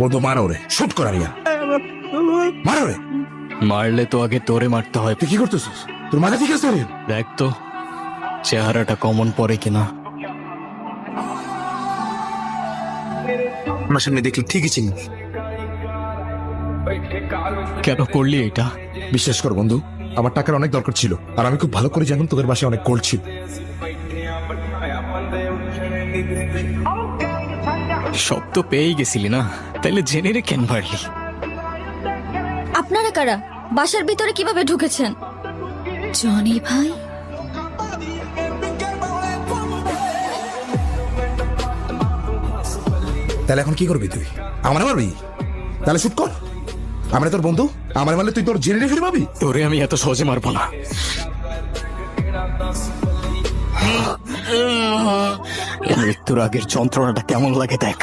বন্ধু মারো রে, শুট কর আরিয়া, মারো রে। মারলে তো আগে তোরে মারতে হয়। তুই কি করতেছিস? তোর মাথা ঠিক আছে রে? দেখ তো চেহারাটা কমন পড়ে কিনা। আমার সামনে দেখলে ঠিকই চিনবি। কেন করলি এটা? বিশ্বাস কর বন্ধু, আমার টাকার অনেক দরকার ছিল, আর আমি খুব ভালো করে জানতাম তোদের বাসায় অনেক গোল্ড ছিল। সব তো পেয়েই গেছিলি না, তাইলে জেনে রে কেন মারলি? আপনারা কারা? বাসার ভিতরে কিভাবে ঢুকেছেন? জনি ভাই, তাহলে এখন কি করবি তুই? আমার মারবি? তাহলে শুট কর। আমরা তোর বন্ধু, আমার মারলে তুই তোর জেনে ফিরে পাবি। তোরে আমি এত সহজে মারবো না। মৃত্যুর আগের যন্ত্রণাটা কেমন লাগে দেখ।